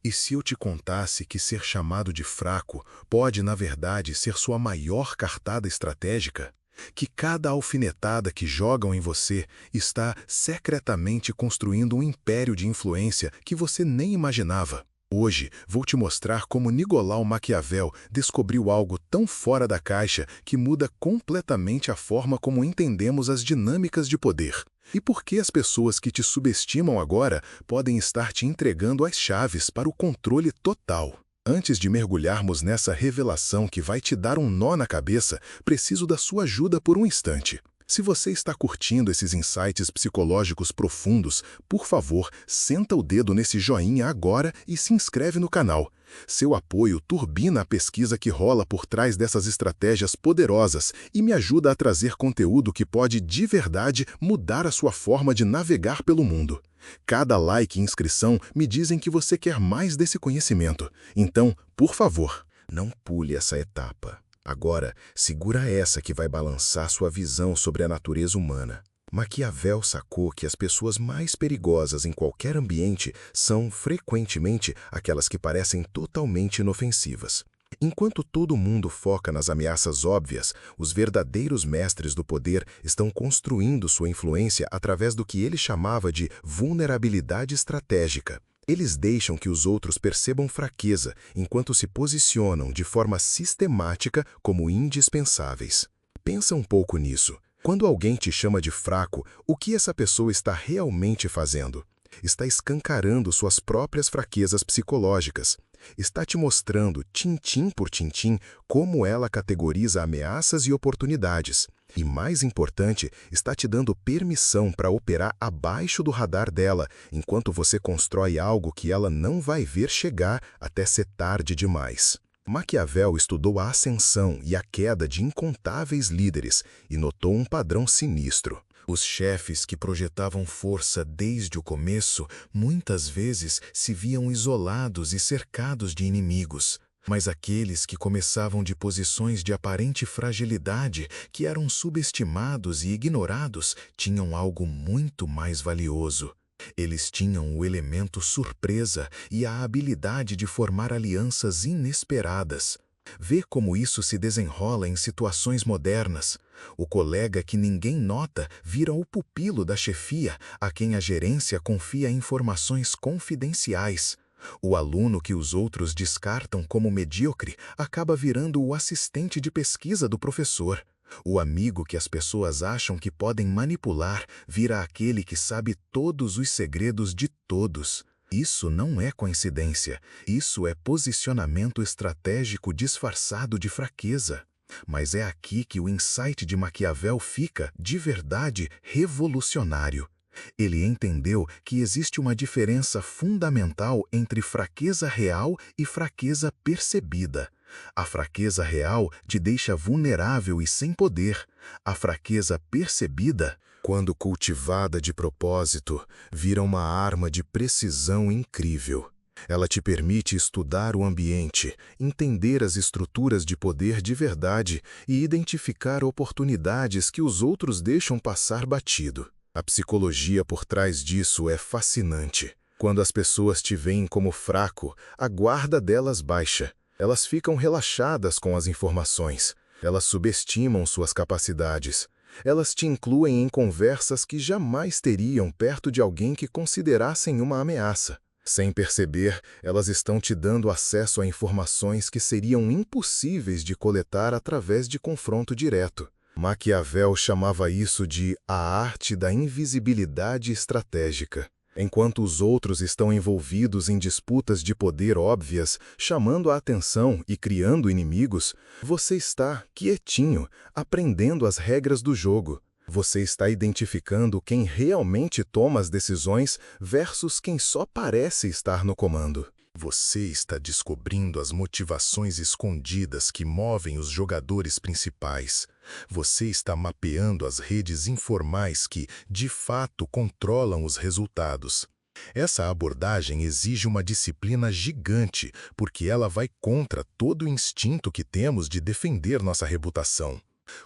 E se eu te contasse que ser chamado de fraco pode, na verdade, ser sua maior cartada estratégica? Que cada alfinetada que jogam em você está secretamente construindo um império de influência que você nem imaginava? Hoje vou te mostrar como Nicolau Maquiavel descobriu algo tão fora da caixa que muda completamente a forma como entendemos as dinâmicas de poder. E por que as pessoas que te subestimam agora podem estar te entregando as chaves para o controle total? Antes de mergulharmos nessa revelação que vai te dar um nó na cabeça, preciso da sua ajuda por um instante. Se você está curtindo esses insights psicológicos profundos, por favor, senta o dedo nesse joinha agora e se inscreve no canal. Seu apoio turbina a pesquisa que rola por trás dessas estratégias poderosas e me ajuda a trazer conteúdo que pode de verdade mudar a sua forma de navegar pelo mundo. Cada like e inscrição me dizem que você quer mais desse conhecimento. Então, por favor, não pule essa etapa. Agora, segura essa que vai balançar sua visão sobre a natureza humana. Maquiavel sacou que as pessoas mais perigosas em qualquer ambiente são, frequentemente, aquelas que parecem totalmente inofensivas. Enquanto todo mundo foca nas ameaças óbvias, os verdadeiros mestres do poder estão construindo sua influência através do que ele chamava de vulnerabilidade estratégica. Eles deixam que os outros percebam fraqueza, enquanto se posicionam de forma sistemática como indispensáveis. Pensa um pouco nisso. Quando alguém te chama de fraco, o que essa pessoa está realmente fazendo? Está escancarando suas próprias fraquezas psicológicas. Está te mostrando, tintim por tintim, como ela categoriza ameaças e oportunidades. E, mais importante, está te dando permissão para operar abaixo do radar dela, enquanto você constrói algo que ela não vai ver chegar até ser tarde demais. Maquiavel estudou a ascensão e a queda de incontáveis líderes e notou um padrão sinistro. Os chefes que projetavam força desde o começo muitas vezes se viam isolados e cercados de inimigos. Mas aqueles que começavam de posições de aparente fragilidade, que eram subestimados e ignorados, tinham algo muito mais valioso. Eles tinham o elemento surpresa e a habilidade de formar alianças inesperadas. Vê como isso se desenrola em situações modernas. O colega que ninguém nota vira o pupilo da chefia, a quem a gerência confia informações confidenciais. O aluno que os outros descartam como medíocre acaba virando o assistente de pesquisa do professor. O amigo que as pessoas acham que podem manipular vira aquele que sabe todos os segredos de todos. Isso não é coincidência, isso é posicionamento estratégico disfarçado de fraqueza. Mas é aqui que o insight de Maquiavel fica, de verdade, revolucionário. Ele entendeu que existe uma diferença fundamental entre fraqueza real e fraqueza percebida. A fraqueza real te deixa vulnerável e sem poder. A fraqueza percebida, quando cultivada de propósito, vira uma arma de precisão incrível. Ela te permite estudar o ambiente, entender as estruturas de poder de verdade e identificar oportunidades que os outros deixam passar batido. A psicologia por trás disso é fascinante. Quando as pessoas te veem como fraco, a guarda delas baixa. Elas ficam relaxadas com as informações. Elas subestimam suas capacidades. Elas te incluem em conversas que jamais teriam perto de alguém que considerassem uma ameaça. Sem perceber, elas estão te dando acesso a informações que seriam impossíveis de coletar através de confronto direto. Maquiavel chamava isso de a arte da invisibilidade estratégica. Enquanto os outros estão envolvidos em disputas de poder óbvias, chamando a atenção e criando inimigos, você está, quietinho, aprendendo as regras do jogo. Você está identificando quem realmente toma as decisões versus quem só parece estar no comando. Você está descobrindo as motivações escondidas que movem os jogadores principais. Você está mapeando as redes informais que, de fato, controlam os resultados. Essa abordagem exige uma disciplina gigante, porque ela vai contra todo o instinto que temos de defender nossa reputação.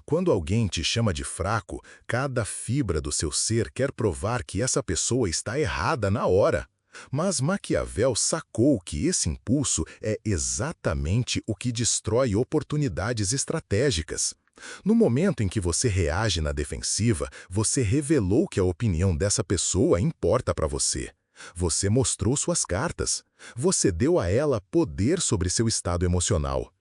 Quando alguém te chama de fraco, cada fibra do seu ser quer provar que essa pessoa está errada na hora. Mas Maquiavel sacou que esse impulso é exatamente o que destrói oportunidades estratégicas. No momento em que você reage na defensiva, você revelou que a opinião dessa pessoa importa para você. Você mostrou suas cartas. Você deu a ela poder sobre seu estado emocional.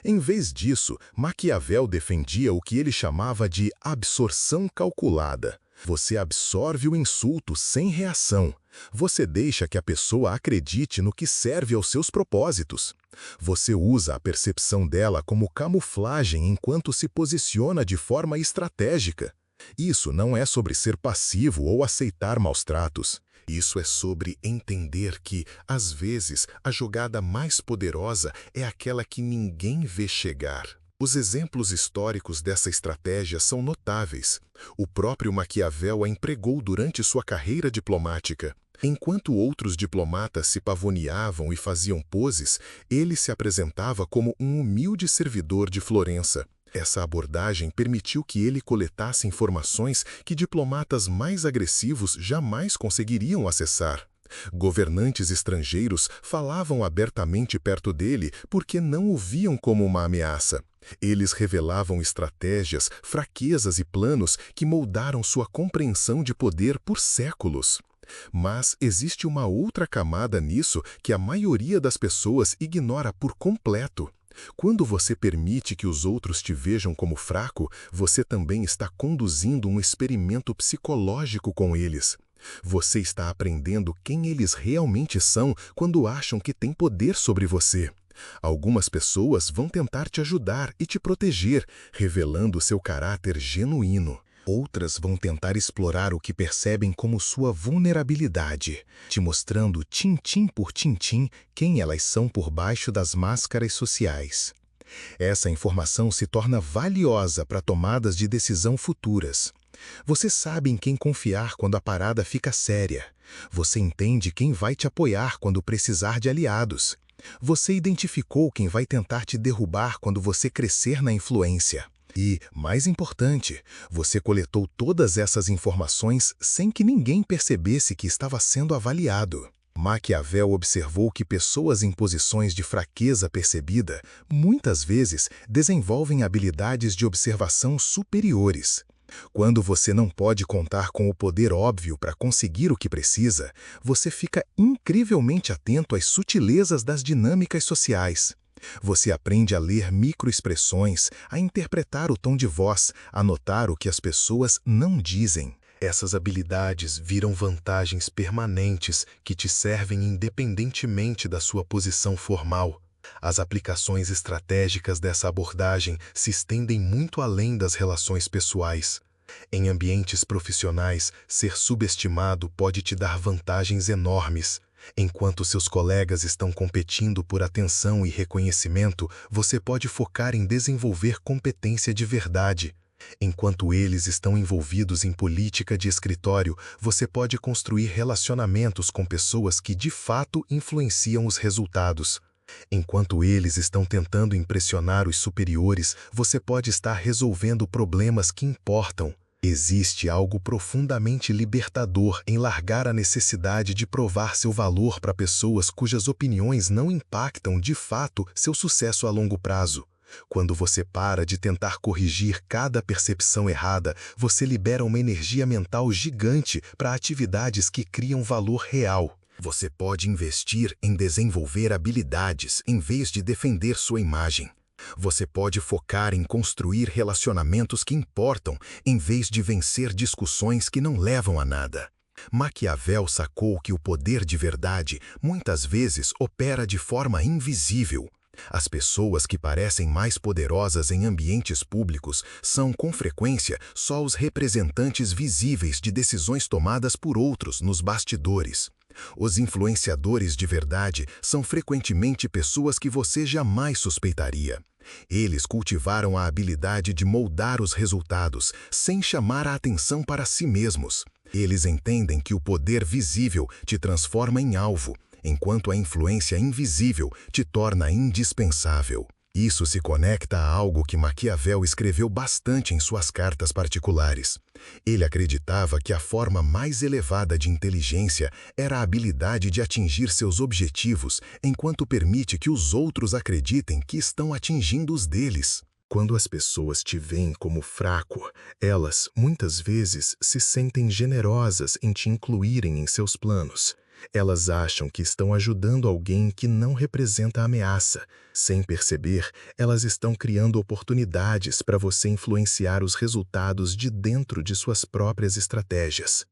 Em vez disso, Maquiavel defendia o que ele chamava de absorção calculada. Você absorve o insulto sem reação. Você deixa que a pessoa acredite no que serve aos seus propósitos. Você usa a percepção dela como camuflagem enquanto se posiciona de forma estratégica. Isso não é sobre ser passivo ou aceitar maus-tratos. Isso é sobre entender que, às vezes, a jogada mais poderosa é aquela que ninguém vê chegar. Os exemplos históricos dessa estratégia são notáveis. O próprio Maquiavel a empregou durante sua carreira diplomática. Enquanto outros diplomatas se pavoneavam e faziam poses, ele se apresentava como um humilde servidor de Florença. Essa abordagem permitiu que ele coletasse informações que diplomatas mais agressivos jamais conseguiriam acessar. Governantes estrangeiros falavam abertamente perto dele porque não o viam como uma ameaça. Eles revelavam estratégias, fraquezas e planos que moldaram sua compreensão de poder por séculos. Mas existe uma outra camada nisso que a maioria das pessoas ignora por completo. Quando você permite que os outros te vejam como fraco, você também está conduzindo um experimento psicológico com eles. Você está aprendendo quem eles realmente são quando acham que têm poder sobre você. Algumas pessoas vão tentar te ajudar e te proteger, revelando seu caráter genuíno. Outras vão tentar explorar o que percebem como sua vulnerabilidade, te mostrando tintim por tintim quem elas são por baixo das máscaras sociais. Essa informação se torna valiosa para tomadas de decisão futuras. Você sabe em quem confiar quando a parada fica séria. Você entende quem vai te apoiar quando precisar de aliados. Você identificou quem vai tentar te derrubar quando você crescer na influência. E, mais importante, você coletou todas essas informações sem que ninguém percebesse que estava sendo avaliado. Maquiavel observou que pessoas em posições de fraqueza percebida muitas vezes desenvolvem habilidades de observação superiores. Quando você não pode contar com o poder óbvio para conseguir o que precisa, você fica incrivelmente atento às sutilezas das dinâmicas sociais. Você aprende a ler microexpressões, a interpretar o tom de voz, a notar o que as pessoas não dizem. Essas habilidades viram vantagens permanentes que te servem independentemente da sua posição formal. As aplicações estratégicas dessa abordagem se estendem muito além das relações pessoais. Em ambientes profissionais, ser subestimado pode te dar vantagens enormes. Enquanto seus colegas estão competindo por atenção e reconhecimento, você pode focar em desenvolver competência de verdade. Enquanto eles estão envolvidos em política de escritório, você pode construir relacionamentos com pessoas que de fato influenciam os resultados. Enquanto eles estão tentando impressionar os superiores, você pode estar resolvendo problemas que importam. Existe algo profundamente libertador em largar a necessidade de provar seu valor para pessoas cujas opiniões não impactam de fato seu sucesso a longo prazo. Quando você para de tentar corrigir cada percepção errada, você libera uma energia mental gigante para atividades que criam valor real. Você pode investir em desenvolver habilidades em vez de defender sua imagem. Você pode focar em construir relacionamentos que importam, em vez de vencer discussões que não levam a nada. Maquiavel sacou que o poder de verdade muitas vezes opera de forma invisível. As pessoas que parecem mais poderosas em ambientes públicos são, com frequência, só os representantes visíveis de decisões tomadas por outros nos bastidores. Os influenciadores de verdade são frequentemente pessoas que você jamais suspeitaria. Eles cultivaram a habilidade de moldar os resultados, sem chamar a atenção para si mesmos. Eles entendem que o poder visível te transforma em alvo, enquanto a influência invisível te torna indispensável. Isso se conecta a algo que Maquiavel escreveu bastante em suas cartas particulares. Ele acreditava que a forma mais elevada de inteligência era a habilidade de atingir seus objetivos, enquanto permite que os outros acreditem que estão atingindo os deles. Quando as pessoas te veem como fraco, elas, muitas vezes, se sentem generosas em te incluírem em seus planos. Elas acham que estão ajudando alguém que não representa ameaça. Sem perceber, elas estão criando oportunidades para você influenciar os resultados de dentro de suas próprias estratégias.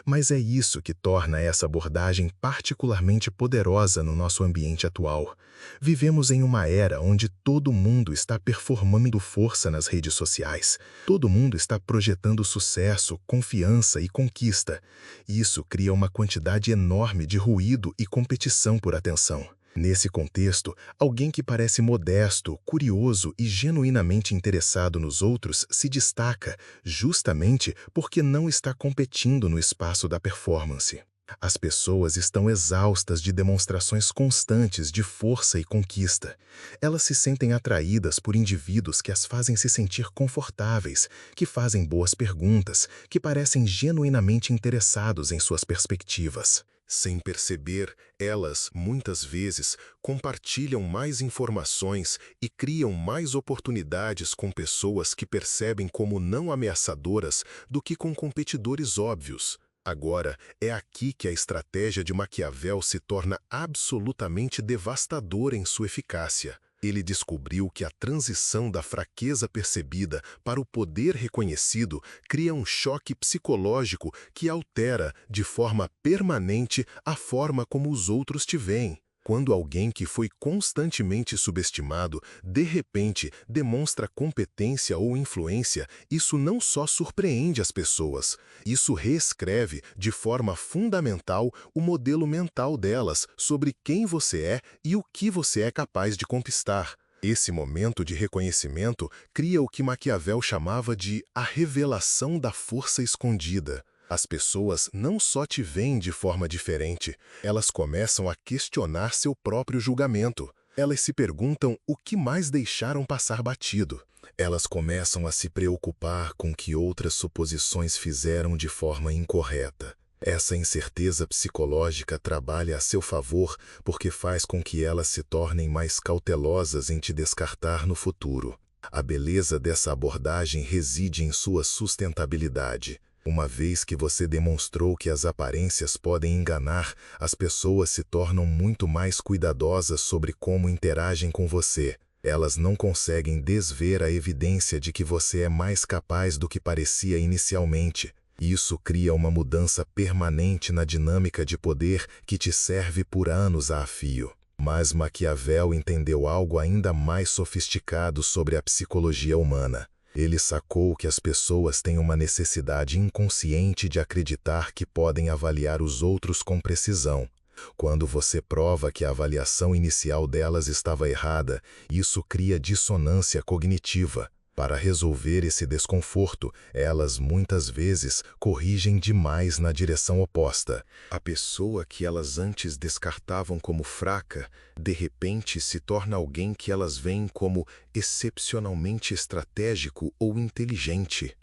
Mas é isso que torna essa abordagem particularmente poderosa no nosso ambiente atual. Vivemos em uma era onde todo mundo está performando força nas redes sociais. Todo mundo está projetando sucesso, confiança e conquista. Isso cria uma quantidade enorme de ruído e competição por atenção. Nesse contexto, alguém que parece modesto, curioso e genuinamente interessado nos outros se destaca, justamente porque não está competindo no espaço da performance. As pessoas estão exaustas de demonstrações constantes de força e conquista. Elas se sentem atraídas por indivíduos que as fazem se sentir confortáveis, que fazem boas perguntas, que parecem genuinamente interessados em suas perspectivas. Sem perceber, elas, muitas vezes, compartilham mais informações e criam mais oportunidades com pessoas que percebem como não ameaçadoras do que com competidores óbvios. Agora, é aqui que a estratégia de Maquiavel se torna absolutamente devastadora em sua eficácia. Ele descobriu que a transição da fraqueza percebida para o poder reconhecido cria um choque psicológico que altera, de forma permanente, a forma como os outros te veem. Quando alguém que foi constantemente subestimado, de repente, demonstra competência ou influência, isso não só surpreende as pessoas, isso reescreve, de forma fundamental, o modelo mental delas sobre quem você é e o que você é capaz de conquistar. Esse momento de reconhecimento cria o que Maquiavel chamava de a revelação da força escondida. As pessoas não só te veem de forma diferente, elas começam a questionar seu próprio julgamento. Elas se perguntam o que mais deixaram passar batido. Elas começam a se preocupar com o que outras suposições fizeram de forma incorreta. Essa incerteza psicológica trabalha a seu favor porque faz com que elas se tornem mais cautelosas em te descartar no futuro. A beleza dessa abordagem reside em sua sustentabilidade. Uma vez que você demonstrou que as aparências podem enganar, as pessoas se tornam muito mais cuidadosas sobre como interagem com você. Elas não conseguem desver a evidência de que você é mais capaz do que parecia inicialmente. Isso cria uma mudança permanente na dinâmica de poder que te serve por anos a fio. Mas Maquiavel entendeu algo ainda mais sofisticado sobre a psicologia humana. Ele sacou que as pessoas têm uma necessidade inconsciente de acreditar que podem avaliar os outros com precisão. Quando você prova que a avaliação inicial delas estava errada, isso cria dissonância cognitiva. Para resolver esse desconforto, elas muitas vezes corrigem demais na direção oposta. A pessoa que elas antes descartavam como fraca, de repente se torna alguém que elas veem como excepcionalmente estratégico ou inteligente.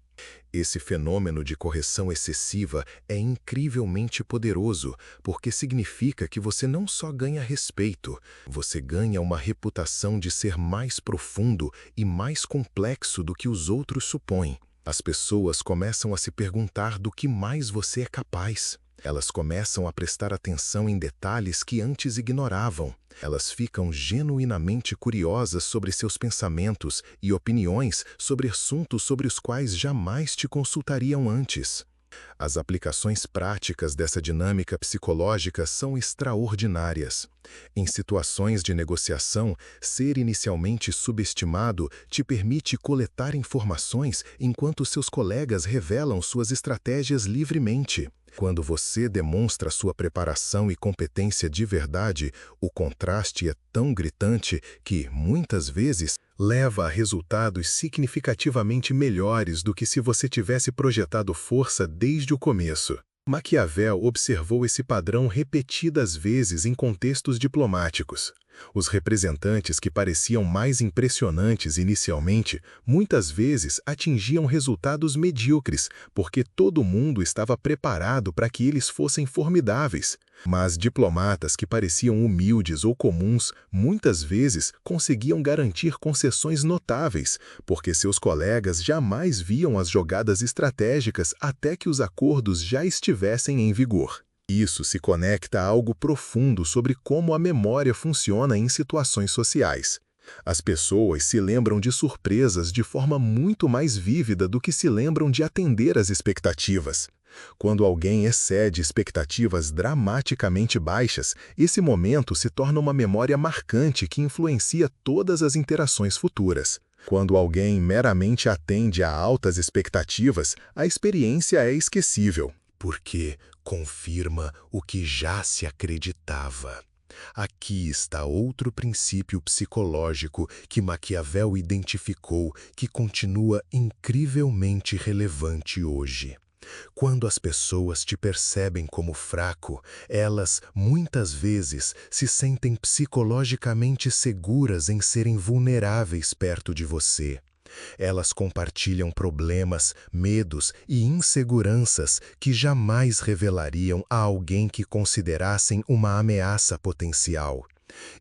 Esse fenômeno de correção excessiva é incrivelmente poderoso, porque significa que você não só ganha respeito, você ganha uma reputação de ser mais profundo e mais complexo do que os outros supõem. As pessoas começam a se perguntar do que mais você é capaz. Elas começam a prestar atenção em detalhes que antes ignoravam. Elas ficam genuinamente curiosas sobre seus pensamentos e opiniões sobre assuntos sobre os quais jamais te consultariam antes. As aplicações práticas dessa dinâmica psicológica são extraordinárias. Em situações de negociação, ser inicialmente subestimado te permite coletar informações enquanto seus colegas revelam suas estratégias livremente. Quando você demonstra sua preparação e competência de verdade, o contraste é tão gritante que, muitas vezes, leva a resultados significativamente melhores do que se você tivesse projetado força desde o começo. Maquiavel observou esse padrão repetidas vezes em contextos diplomáticos. Os representantes que pareciam mais impressionantes inicialmente, muitas vezes atingiam resultados medíocres, porque todo mundo estava preparado para que eles fossem formidáveis. Mas diplomatas que pareciam humildes ou comuns, muitas vezes conseguiam garantir concessões notáveis, porque seus colegas jamais viam as jogadas estratégicas até que os acordos já estivessem em vigor. Isso se conecta a algo profundo sobre como a memória funciona em situações sociais. As pessoas se lembram de surpresas de forma muito mais vívida do que se lembram de atender às expectativas. Quando alguém excede expectativas dramaticamente baixas, esse momento se torna uma memória marcante que influencia todas as interações futuras. Quando alguém meramente atende a altas expectativas, a experiência é esquecível, porque confirma o que já se acreditava. Aqui está outro princípio psicológico que Maquiavel identificou que continua incrivelmente relevante hoje. Quando as pessoas te percebem como fraco, elas, muitas vezes, se sentem psicologicamente seguras em serem vulneráveis perto de você. Elas compartilham problemas, medos e inseguranças que jamais revelariam a alguém que considerassem uma ameaça potencial.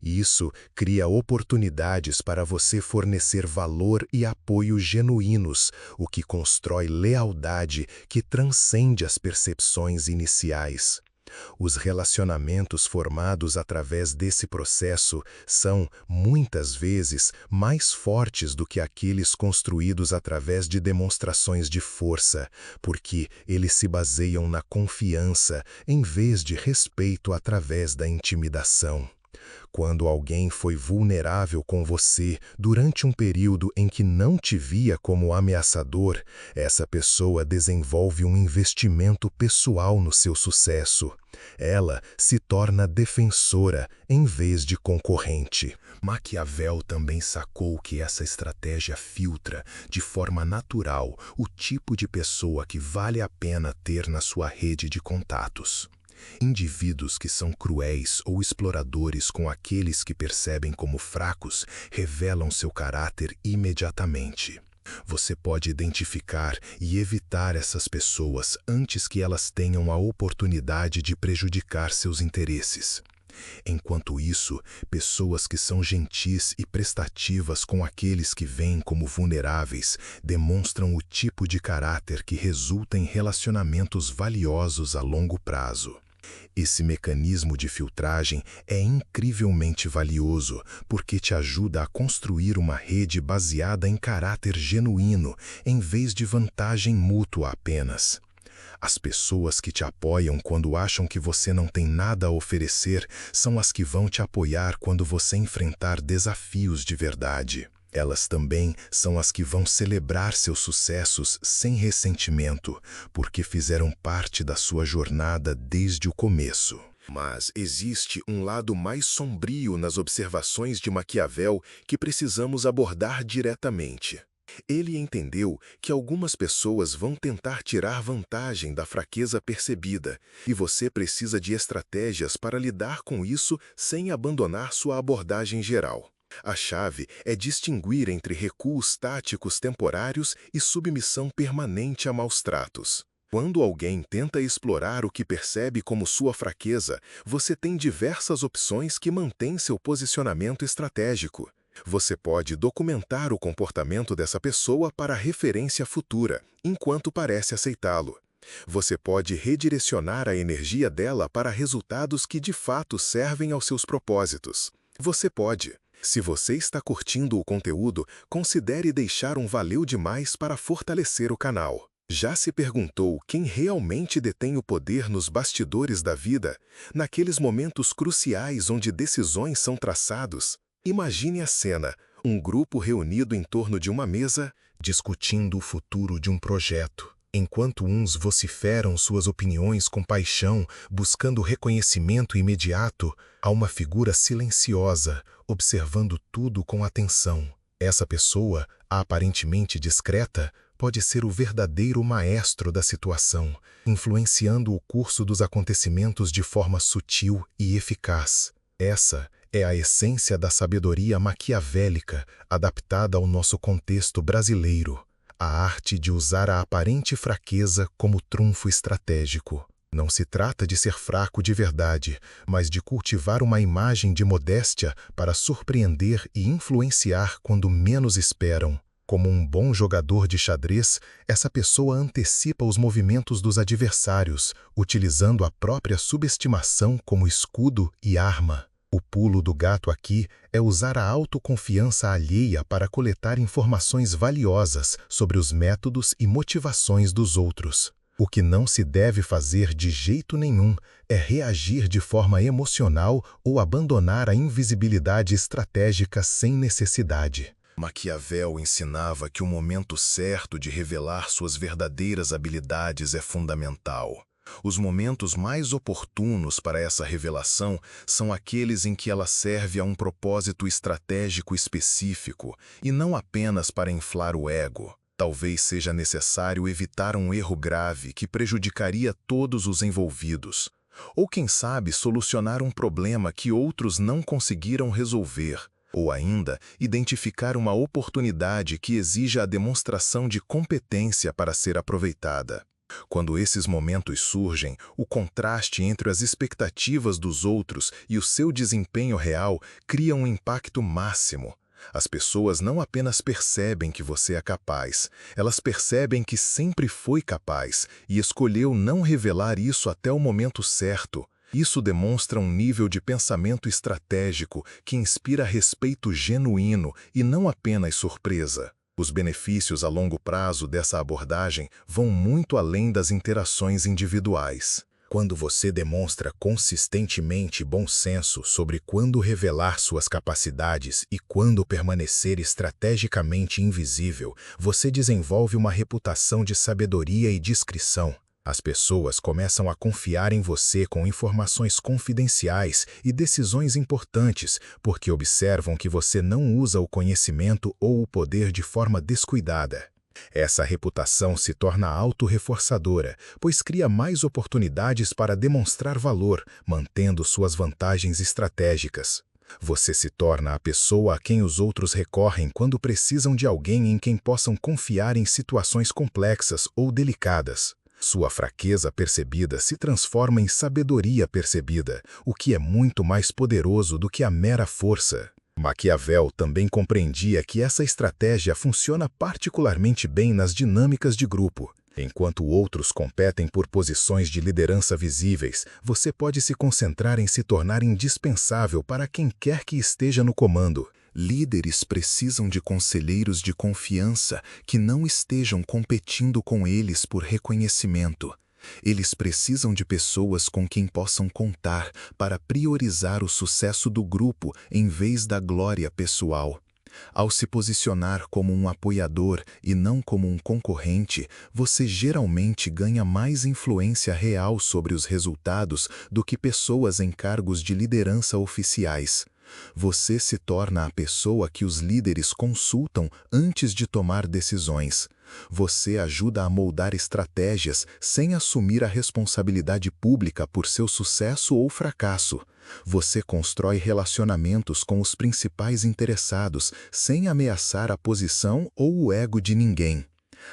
Isso cria oportunidades para você fornecer valor e apoio genuínos, o que constrói lealdade que transcende as percepções iniciais. Os relacionamentos formados através desse processo são, muitas vezes, mais fortes do que aqueles construídos através de demonstrações de força, porque eles se baseiam na confiança em vez de respeito através da intimidação. Quando alguém foi vulnerável com você durante um período em que não te via como ameaçador, essa pessoa desenvolve um investimento pessoal no seu sucesso. Ela se torna defensora em vez de concorrente. Maquiavel também sacou que essa estratégia filtra, de forma natural, o tipo de pessoa que vale a pena ter na sua rede de contatos. Indivíduos que são cruéis ou exploradores com aqueles que percebem como fracos revelam seu caráter imediatamente. Você pode identificar e evitar essas pessoas antes que elas tenham a oportunidade de prejudicar seus interesses. Enquanto isso, pessoas que são gentis e prestativas com aqueles que veem como vulneráveis demonstram o tipo de caráter que resulta em relacionamentos valiosos a longo prazo. Esse mecanismo de filtragem é incrivelmente valioso porque te ajuda a construir uma rede baseada em caráter genuíno, em vez de vantagem mútua apenas. As pessoas que te apoiam quando acham que você não tem nada a oferecer são as que vão te apoiar quando você enfrentar desafios de verdade. Elas também são as que vão celebrar seus sucessos sem ressentimento, porque fizeram parte da sua jornada desde o começo. Mas existe um lado mais sombrio nas observações de Maquiavel que precisamos abordar diretamente. Ele entendeu que algumas pessoas vão tentar tirar vantagem da fraqueza percebida, e você precisa de estratégias para lidar com isso sem abandonar sua abordagem geral. A chave é distinguir entre recuos táticos temporários e submissão permanente a maus tratos. Quando alguém tenta explorar o que percebe como sua fraqueza, você tem diversas opções que mantêm seu posicionamento estratégico. Você pode documentar o comportamento dessa pessoa para referência futura, enquanto parece aceitá-lo. Você pode redirecionar a energia dela para resultados que de fato servem aos seus propósitos. Você pode. Se você está curtindo o conteúdo, considere deixar um valeu demais para fortalecer o canal. Já se perguntou quem realmente detém o poder nos bastidores da vida, naqueles momentos cruciais onde decisões são traçados? Imagine a cena, um grupo reunido em torno de uma mesa, discutindo o futuro de um projeto. Enquanto uns vociferam suas opiniões com paixão, buscando reconhecimento imediato, há uma figura silenciosa, observando tudo com atenção. Essa pessoa, aparentemente discreta, pode ser o verdadeiro maestro da situação, influenciando o curso dos acontecimentos de forma sutil e eficaz. Essa É a essência da sabedoria maquiavélica, adaptada ao nosso contexto brasileiro. A arte de usar a aparente fraqueza como trunfo estratégico. Não se trata de ser fraco de verdade, mas de cultivar uma imagem de modéstia para surpreender e influenciar quando menos esperam. Como um bom jogador de xadrez, essa pessoa antecipa os movimentos dos adversários, utilizando a própria subestimação como escudo e arma. O pulo do gato aqui é usar a autoconfiança alheia para coletar informações valiosas sobre os métodos e motivações dos outros. O que não se deve fazer de jeito nenhum é reagir de forma emocional ou abandonar a invisibilidade estratégica sem necessidade. Maquiavel ensinava que o momento certo de revelar suas verdadeiras habilidades é fundamental. Os momentos mais oportunos para essa revelação são aqueles em que ela serve a um propósito estratégico específico e não apenas para inflar o ego. Talvez seja necessário evitar um erro grave que prejudicaria todos os envolvidos. Ou, quem sabe, solucionar um problema que outros não conseguiram resolver. Ou ainda, identificar uma oportunidade que exija a demonstração de competência para ser aproveitada. Quando esses momentos surgem, o contraste entre as expectativas dos outros e o seu desempenho real cria um impacto máximo. As pessoas não apenas percebem que você é capaz, elas percebem que sempre foi capaz e escolheu não revelar isso até o momento certo. Isso demonstra um nível de pensamento estratégico que inspira respeito genuíno e não apenas surpresa. Os benefícios a longo prazo dessa abordagem vão muito além das interações individuais. Quando você demonstra consistentemente bom senso sobre quando revelar suas capacidades e quando permanecer estrategicamente invisível, você desenvolve uma reputação de sabedoria e discrição. As pessoas começam a confiar em você com informações confidenciais e decisões importantes, porque observam que você não usa o conhecimento ou o poder de forma descuidada. Essa reputação se torna autorreforçadora, pois cria mais oportunidades para demonstrar valor, mantendo suas vantagens estratégicas. Você se torna a pessoa a quem os outros recorrem quando precisam de alguém em quem possam confiar em situações complexas ou delicadas. Sua fraqueza percebida se transforma em sabedoria percebida, o que é muito mais poderoso do que a mera força. Maquiavel também compreendia que essa estratégia funciona particularmente bem nas dinâmicas de grupo. Enquanto outros competem por posições de liderança visíveis, você pode se concentrar em se tornar indispensável para quem quer que esteja no comando. Líderes precisam de conselheiros de confiança que não estejam competindo com eles por reconhecimento. Eles precisam de pessoas com quem possam contar para priorizar o sucesso do grupo em vez da glória pessoal. Ao se posicionar como um apoiador e não como um concorrente, você geralmente ganha mais influência real sobre os resultados do que pessoas em cargos de liderança oficiais. Você se torna a pessoa que os líderes consultam antes de tomar decisões. Você ajuda a moldar estratégias sem assumir a responsabilidade pública por seu sucesso ou fracasso. Você constrói relacionamentos com os principais interessados sem ameaçar a posição ou o ego de ninguém.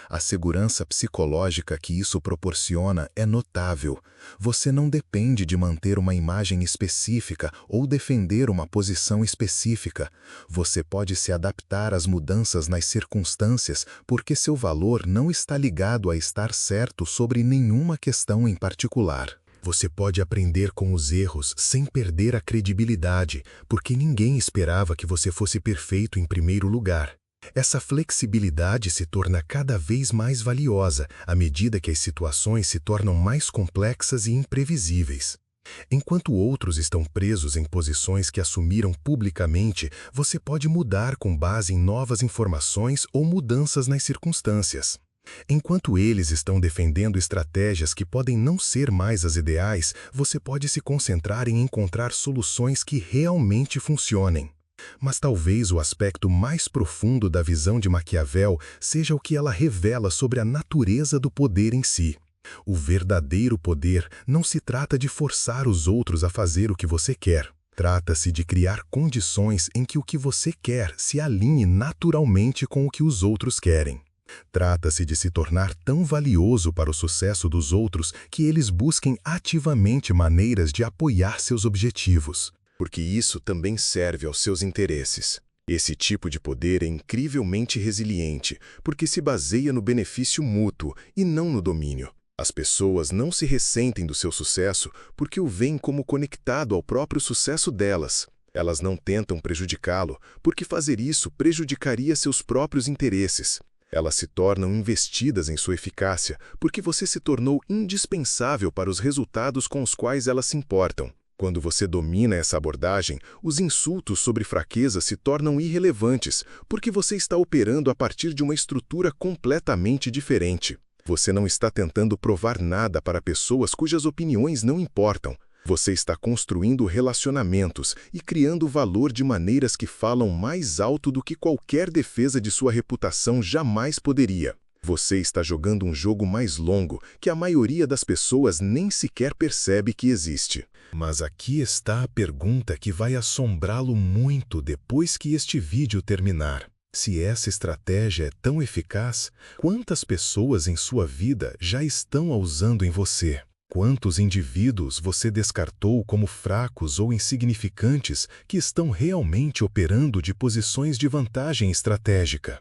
A segurança psicológica que isso proporciona é notável. Você não depende de manter uma imagem específica ou defender uma posição específica. Você pode se adaptar às mudanças nas circunstâncias porque seu valor não está ligado a estar certo sobre nenhuma questão em particular. Você pode aprender com os erros sem perder a credibilidade, porque ninguém esperava que você fosse perfeito em primeiro lugar. Essa flexibilidade se torna cada vez mais valiosa à medida que as situações se tornam mais complexas e imprevisíveis. Enquanto outros estão presos em posições que assumiram publicamente, você pode mudar com base em novas informações ou mudanças nas circunstâncias. Enquanto eles estão defendendo estratégias que podem não ser mais as ideais, você pode se concentrar em encontrar soluções que realmente funcionem. Mas talvez o aspecto mais profundo da visão de Maquiavel seja o que ela revela sobre a natureza do poder em si. O verdadeiro poder não se trata de forçar os outros a fazer o que você quer. Trata-se de criar condições em que o que você quer se alinhe naturalmente com o que os outros querem. Trata-se de se tornar tão valioso para o sucesso dos outros que eles busquem ativamente maneiras de apoiar seus objetivos. Porque isso também serve aos seus interesses. Esse tipo de poder é incrivelmente resiliente, porque se baseia no benefício mútuo e não no domínio. As pessoas não se ressentem do seu sucesso porque o veem como conectado ao próprio sucesso delas. Elas não tentam prejudicá-lo, porque fazer isso prejudicaria seus próprios interesses. Elas se tornam investidas em sua eficácia, porque você se tornou indispensável para os resultados com os quais elas se importam. Quando você domina essa abordagem, os insultos sobre fraqueza se tornam irrelevantes, porque você está operando a partir de uma estrutura completamente diferente. Você não está tentando provar nada para pessoas cujas opiniões não importam. Você está construindo relacionamentos e criando valor de maneiras que falam mais alto do que qualquer defesa de sua reputação jamais poderia. Você está jogando um jogo mais longo que a maioria das pessoas nem sequer percebe que existe. Mas aqui está a pergunta que vai assombrá-lo muito depois que este vídeo terminar. Se essa estratégia é tão eficaz, quantas pessoas em sua vida já estão a usando em você? Quantos indivíduos você descartou como fracos ou insignificantes que estão realmente operando de posições de vantagem estratégica?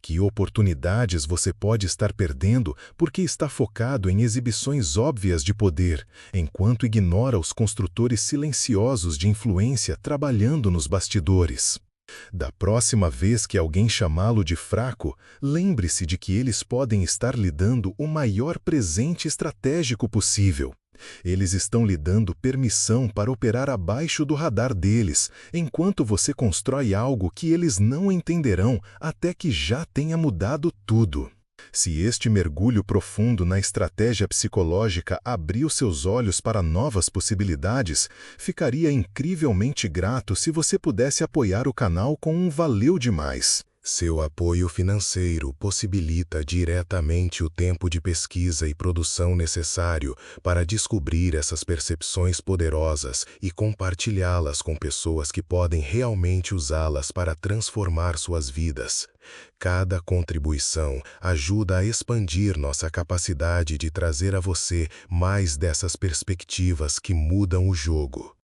Que oportunidades você pode estar perdendo porque está focado em exibições óbvias de poder, enquanto ignora os construtores silenciosos de influência trabalhando nos bastidores? Da próxima vez que alguém chamá-lo de fraco, lembre-se de que eles podem estar lhe dando o maior presente estratégico possível. Eles estão lhe dando permissão para operar abaixo do radar deles, enquanto você constrói algo que eles não entenderão até que já tenha mudado tudo. Se este mergulho profundo na estratégia psicológica abriu seus olhos para novas possibilidades, ficaria incrivelmente grato se você pudesse apoiar o canal com um valeu demais. Seu apoio financeiro possibilita diretamente o tempo de pesquisa e produção necessário para descobrir essas percepções poderosas e compartilhá-las com pessoas que podem realmente usá-las para transformar suas vidas. Cada contribuição ajuda a expandir nossa capacidade de trazer a você mais dessas perspectivas que mudam o jogo.